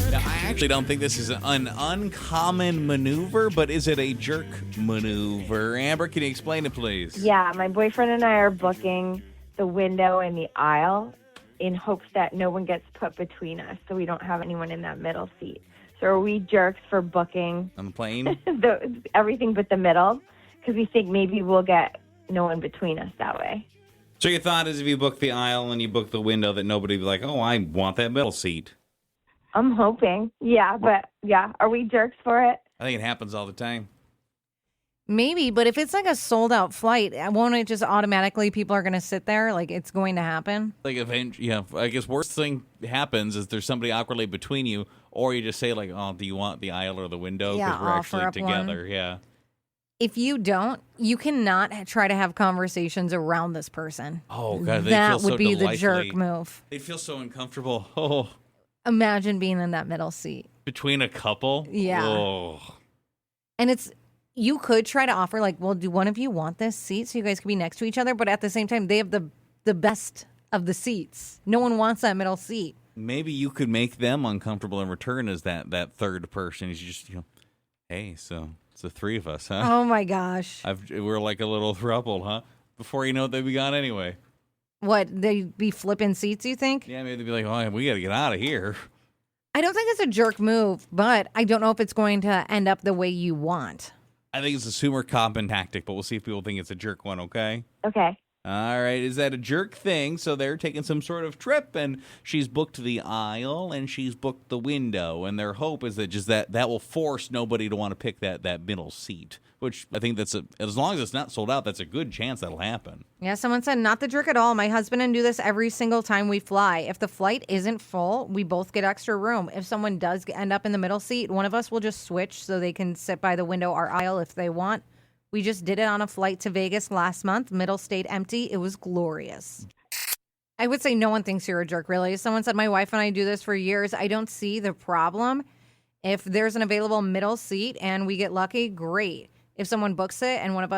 Now, I actually don't think this is an uncommon maneuver, but is it a jerk maneuver? Amber, can you explain it, please? Yeah, my boyfriend and I are booking the window and the aisle in hopes that no one gets put between us so we don't have anyone in that middle seat. So are we jerks for booking On the plane? everything but the middle? Because we think maybe we'll get no one between us that way. So your thought is if you book the aisle and you book the window that nobody will be like, oh, I want that middle seat. I'm hoping. Yeah, but yeah, are we jerks for it? I think it happens all the time. Maybe, but if it's like a sold out flight, won't it just automatically people are going to sit there? Like it's going to happen? Like, I guess worst thing happens is there's somebody awkwardly between you, or you just say, like, oh, do you want the aisle or the window? Yeah, Because we're offer actually up together. one. Yeah. If you don't, you cannot try to have conversations around this person. Oh, God. They That feel so would be the jerk delightfully- move. They'd feel so uncomfortable. Oh, Imagine being in that middle seat. between a couple? Yeah. Oh. And you could try to offer like, well, do one of you want this seat so you guys can be next to each other? But at the same time, they have the best of the seats. No one wants that middle seat. Maybe you could make them uncomfortable in return as that third person. You just, hey, so it's the three of us, huh? Oh my gosh. We're like a little throuple, huh? Before you know it, they'd be gone anyway. What, they'd be flipping seats, you think? Yeah, maybe they'd be like, oh, we got to get out of here. I don't think it's a jerk move, but I don't know if it's going to end up the way you want. I think it's a super common tactic, but we'll see if people think it's a jerk one, okay? Okay. All right, is that a jerk thing? So they're taking some sort of trip, and she's booked the aisle, and she's booked the window, and their hope is that just that will force nobody to want to pick that middle seat, which I think as long as it's not sold out, that's a good chance that'll happen. Yeah, someone said, not the jerk at all. My husband and do this every single time we fly. If the flight isn't full, we both get extra room. If someone does end up in the middle seat, one of us will just switch so they can sit by the window or aisle if they want. We just did it on a flight to Vegas last month. Middle stayed empty. It was glorious. I would say no one thinks you're a jerk, really. Someone said, my wife and I do this for years. I don't see the problem. If there's an available middle seat and we get lucky, great. If someone books it and one of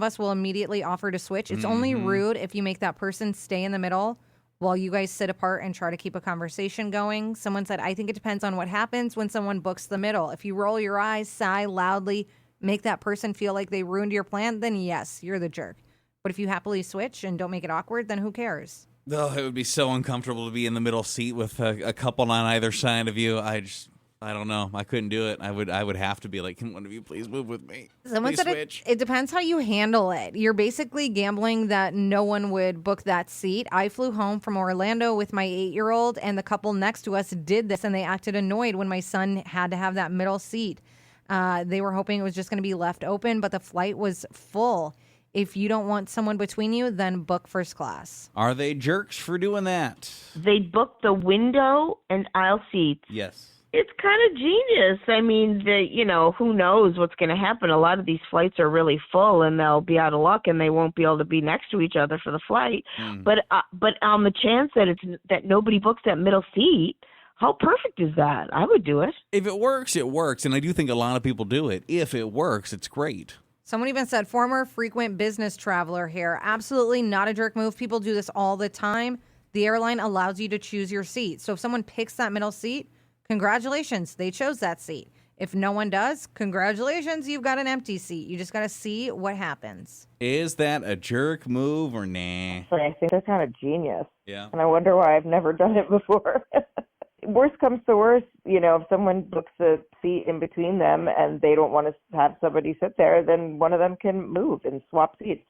us will immediately offer to switch, it's only rude if you make that person stay in the middle while you guys sit apart and try to keep a conversation going. Someone said, I think it depends on what happens when someone books the middle. If you roll your eyes, sigh loudly, make that person feel like they ruined your plan, then yes, you're the jerk. But if you happily switch and don't make it awkward, then who cares? Oh, it would be so uncomfortable to be in the middle seat with a couple on either side of you. I don't know. I couldn't do it. I would have to be like, can one of you please move with me? Someone Please said switch. it depends how you handle it. You're basically gambling that no one would book that seat. I flew home from Orlando with my 8-year-old, and the couple next to us did this, and they acted annoyed when my son had to have that middle seat. They were hoping it was just going to be left open, but the flight was full. If you don't want someone between you, then book first class. Are they jerks for doing that? They booked the window and aisle seats. Yes. It's kind of genius. I mean, who knows what's going to happen? A lot of these flights are really full, and they'll be out of luck, and they won't be able to be next to each other for the flight. But on the chance that nobody books that middle seat, how perfect is that? I would do it. If it works, it works, and I do think a lot of people do it. If it works, it's great. Someone even said, former frequent business traveler here. Absolutely not a jerk move. People do this all the time. The airline allows you to choose your seat. So if someone picks that middle seat, congratulations, they chose that seat. If no one does, congratulations, you've got an empty seat. You just got to see what happens. Is that a jerk move or nah? But I think that's kind of genius. Yeah. And I wonder why I've never done it before. Worst comes to worst, if someone books a seat in between them and they don't want to have somebody sit there, then one of them can move and swap seats.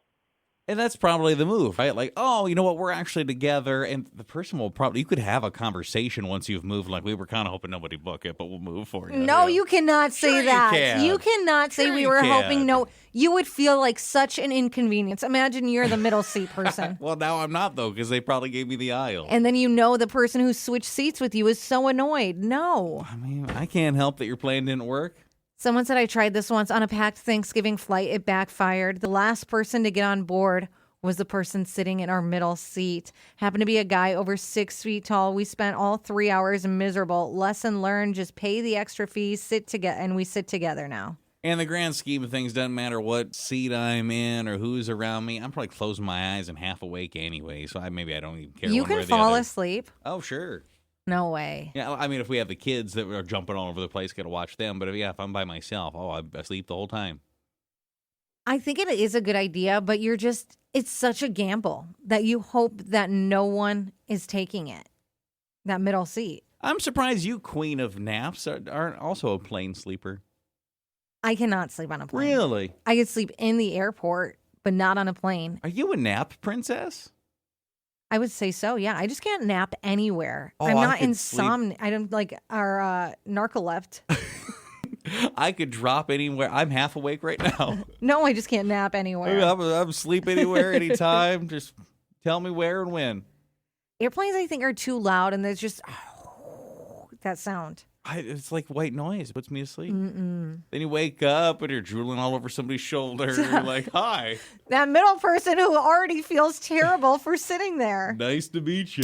And that's probably the move, right? Like, oh, you know what? We're actually together. And the person will you could have a conversation once you've moved. Like, we were kind of hoping nobody book it, but we'll move for you. No, Yeah. you cannot say Sure you that. can. You cannot say Sure we you were can. hoping. No, you would feel like such an inconvenience. Imagine you're the middle seat person. Well, now I'm not, though, because they probably gave me the aisle. And then the person who switched seats with you is so annoyed. No. I mean, I can't help that your plan didn't work. Someone said I tried this once on a packed Thanksgiving flight. It backfired. The last person to get on board was the person sitting in our middle seat. Happened to be a guy over 6 feet tall. We spent all 3 hours miserable. Lesson learned, just pay the extra fees, sit together, and we sit together now. In the grand scheme of things, doesn't matter what seat I'm in or who's around me. I'm probably closing my eyes and half awake anyway, so maybe I don't even care. You one way can or the fall other. asleep. Oh, sure. No way. Yeah, I mean, if we have the kids that are jumping all over the place, got to watch them. But if I'm by myself, I sleep the whole time. I think it is a good idea, but it's such a gamble that you hope that no one is taking it, that middle seat. I'm surprised you, queen of naps, aren't also a plane sleeper. I cannot sleep on a plane. Really? I could sleep in the airport, but not on a plane. Are you a nap princess? I would say so, yeah. I just can't nap anywhere. Oh, I'm I not could insomnia. I don't like our narcoleptic. I could drop anywhere. I'm half awake right now. No, I just can't nap anywhere. I'm asleep anywhere, anytime. Just tell me where and when. Airplanes, I think, are too loud, and there's just that sound. It's like white noise. It puts me to sleep. Then you wake up and you're drooling all over somebody's shoulder. You're like, hi. That middle person who already feels terrible for sitting there. Nice to meet you.